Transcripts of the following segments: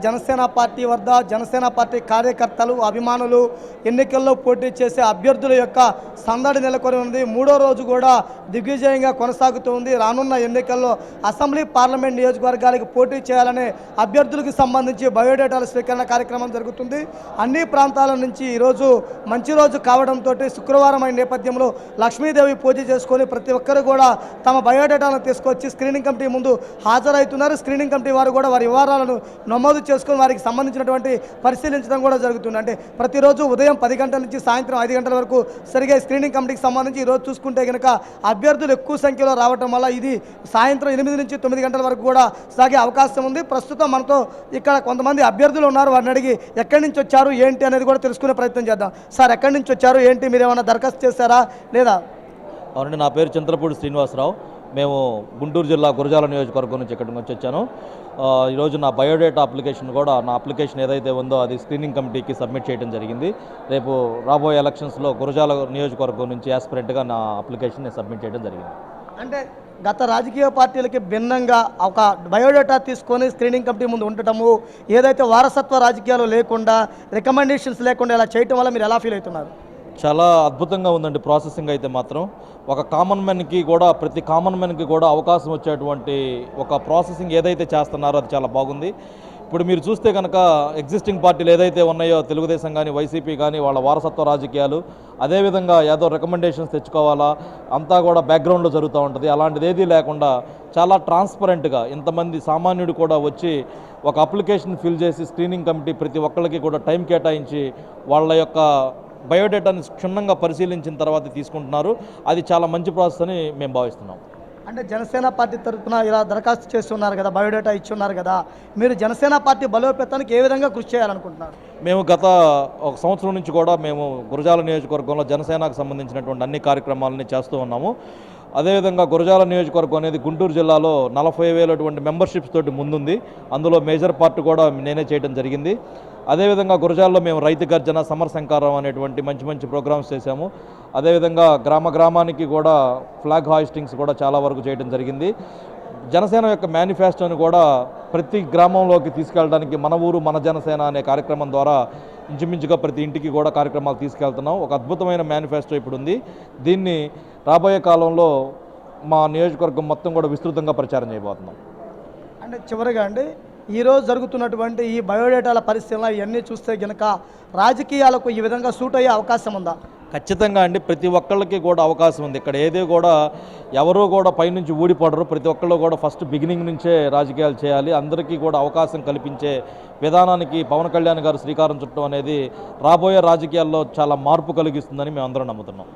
Janasena party వద్ద Janasena party కార్యకర్తలు అభిమానులు ఎన్నికల్లో పోటీ చేసే అభ్యర్థుల యొక్క సందడి నెలకొని ఉంది. మూడో రోజు కూడా దిగ్విజయంగా కొనసాగుతూ ఉంది. రానున్న ఎన్నికల్లో అసెంబ్లీ పార్లమెంట్ నియోజకవర్గాలకు పోటీ చేయాలనే అభ్యర్థులకు సంబంధించి బయోడేటాల స్వీకరణ కార్యక్రమం జరుగుతుంది. అన్ని ప్రాంతాల నుంచి ఈరోజు మంచి రోజు కావడంతో శుక్రవారం అయిన నేపథ్యంలో లక్ష్మీదేవి పూజ చేసుకొని ప్రతి ఒక్కరు కూడా తమ బయోడేటాలను తీసుకొచ్చి స్క్రీనింగ్ కమిటీ ముందు హాజరవుతున్నారు. స్క్రీనింగ్ కమిటీ వారు కూడా వారి వివరాలను నమోదు చేసుకొని వారికి సంబంధించినటువంటి పరిశీలించడం కూడా జరుగుతుంది. అంటే ప్రతిరోజు ఉదయం 10 గంటల నుంచి సాయంత్రం 5 గంటల వరకు సరిగా స్క్రీనింగ్ కమిటీకి సంబంధించి ఈరోజు చూసుకుంటే కనుక అభ్యర్థులు ఎక్కువ సంఖ్యలో రావడం వల్ల ఇది సాయంత్రం 8 నుంచి 9 గంటల వరకు కూడా సాగే అవకాశం ఉంది. ప్రస్తుతం మనతో ఇక్కడ కొంతమంది అభ్యర్థులు ఉన్నారు. వారిని అడిగి ఎక్కడి నుంచి వచ్చారు ఏంటి అనేది కూడా తెలుసుకునే ప్రయత్నం చేద్దాం. సార్, ఎక్కడి నుంచి వచ్చారు ఏంటి, మీరు ఏమైనా దరఖాస్తు చేశారా లేదా? అవునండి, నా పేరు చింతలపూడి శ్రీనివాసరావు. మేము గుంటూరు జిల్లా గురజాల నియోజకవర్గం నుంచి ఇక్కడి నుంచి వచ్చాను. ఈరోజు నా బయోడేటా అప్లికేషన్ కూడా, నా అప్లికేషన్ ఏదైతే ఉందో అది స్క్రీనింగ్ కమిటీకి సబ్మిట్ చేయడం జరిగింది. రేపు రాబోయే ఎలక్షన్స్లో గురజాల నియోజకవర్గం నుంచి యాస్పిరెంట్గా నా అప్లికేషన్ సబ్మిట్ చేయడం జరిగింది. అంటే గత రాజకీయ పార్టీలకి భిన్నంగా ఒక బయోడేటా తీసుకొని స్క్రీనింగ్ కమిటీ ముందు ఉండటము, ఏదైతే వారసత్వ రాజకీయాలు లేకుండా రికమెండేషన్స్ లేకుండా ఇలా చేయటం వల్ల మీరు ఎలా ఫీల్ అవుతున్నారు? చాలా అద్భుతంగా ఉందండి ప్రాసెసింగ్ అయితే మాత్రం. ఒక కామన్ మ్యాన్కి కూడా, ప్రతి కామన్ మ్యాన్కి కూడా అవకాశం వచ్చేటువంటి ఒక ప్రాసెసింగ్ ఏదైతే చేస్తున్నారో అది చాలా బాగుంది. ఇప్పుడు మీరు చూస్తే కనుక ఎగ్జిస్టింగ్ పార్టీలు ఏదైతే ఉన్నాయో, తెలుగుదేశం కానీ వైసీపీ కానీ, వాళ్ళ వారసత్వ రాజకీయాలు, అదేవిధంగా ఏదో రికమెండేషన్స్ తెచ్చుకోవాలా అంతా కూడా బ్యాక్గ్రౌండ్లో జరుగుతూ ఉంటుంది. అలాంటిది ఏదీ లేకుండా చాలా ట్రాన్స్పరెంట్గా ఇంతమంది సామాన్యుడు కూడా వచ్చి ఒక అప్లికేషన్ ఫిల్ చేసి స్క్రీనింగ్ కమిటీ ప్రతి ఒక్కళ్ళకి కూడా టైం కేటాయించి వాళ్ళ యొక్క బయోడేటాని క్షుణ్ణంగా పరిశీలించిన తర్వాత తీసుకుంటున్నారు. అది చాలా మంచి ప్రాసెస్ అని మేము భావిస్తున్నాం. అంటే జనసేన పార్టీ తరఫున ఇలా దరఖాస్తు చేస్తున్నారు కదా, బయోడేటా ఇచ్చున్నారు కదా, మీరు జనసేన పార్టీ బలోపేతానికి ఏ విధంగా కృషి చేయాలనుకుంటున్నారు? మేము గత 1 సంవత్సరం నుంచి కూడా మేము గురజాల నియోజకవర్గంలో జనసేనకు సంబంధించినటువంటి అన్ని కార్యక్రమాలని చేస్తూ ఉన్నాము. అదేవిధంగా గురజాల నియోజకవర్గం అనేది గుంటూరు జిల్లాలో 40,000 మెంబర్షిప్స్ తోటి ముందుంది. అందులో మేజర్ పార్ట్ కూడా నేనే చేయడం జరిగింది. అదేవిధంగా గురజాల్లో మేము రైతు గర్జన, సమర సంకారం అనేటువంటి మంచి మంచి ప్రోగ్రామ్స్ చేశాము. అదేవిధంగా గ్రామానికి కూడా ఫ్లాగ్ హాయిస్టింగ్స్ కూడా చాలా వరకు చేయడం జరిగింది. జనసేన యొక్క మేనిఫెస్టోని కూడా ప్రతి గ్రామంలోకి తీసుకెళ్ళడానికి మన ఊరు మన జనసేన అనే కార్యక్రమం ద్వారా ఇంచుమించుగా ప్రతి ఇంటికి కూడా కార్యక్రమాలు తీసుకెళ్తున్నాం. ఒక అద్భుతమైన మేనిఫెస్టో ఇప్పుడు ఉంది. దీన్ని రాబోయే కాలంలో మా నియోజకవర్గం మొత్తం కూడా విస్తృతంగా ప్రచారం చేయబోతున్నాం. అంటే చివరిగా అండి, ఈరోజు జరుగుతున్నటువంటి ఈ బయోడేటాల పరిశీలన ఇవన్నీ చూస్తే కనుక రాజకీయాలకు ఈ విధంగా సూట్ అయ్యే అవకాశం ఉందా? ఖచ్చితంగా అండి, ప్రతి ఒక్కళ్ళకి కూడా అవకాశం ఉంది. ఇక్కడ ఏదో కూడా ఎవరూ కూడా పైనుంచి ఊడిపడరు. ప్రతి ఒక్కళ్ళు కూడా ఫస్ట్ బిగినింగ్ నుంచే రాజకీయాలు చేయాలి. అందరికీ కూడా అవకాశం కల్పించే విధానానికి పవన్ కళ్యాణ్ గారు శ్రీకారం చుట్టడం అనేది రాబోయే రాజకీయాల్లో చాలా మార్పు కలిగిస్తుందని మేము అందరం నమ్ముతున్నాం.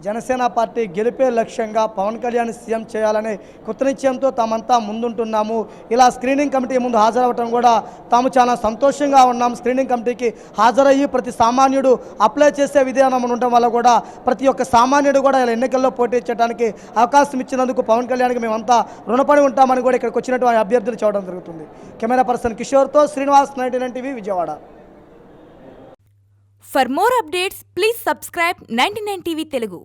జనసేన పార్టీ గెలిపే లక్ష్యంగా పవన్ కళ్యాణ్ సీఎం చేయాలనే కృతనిశ్చయంతో తామంతా ముందుంటున్నాము. ఇలా స్క్రీనింగ్ కమిటీ ముందు హాజరవటం కూడా తాము చాలా సంతోషంగా ఉన్నాం. స్క్రీనింగ్ కమిటీకి హాజరయ్యి ప్రతి సామాన్యుడు అప్లై చేసే విధానం ఉండటం వల్ల కూడా ప్రతి ఒక్క సామాన్యుడు కూడా ఇలా ఎన్నికల్లో పోటీ చేయడానికి అవకాశం ఇచ్చినందుకు పవన్ కళ్యాణ్కి మేమంతా రుణపడి ఉంటామని కూడా ఇక్కడికి వచ్చినటువంటి అభ్యర్థులు చూడడం జరుగుతుంది. కెమెరా పర్సన్ కిషోర్తో Srinivas, 99 TV, Vijayawada. For more updates, please subscribe 99 TV Telugu.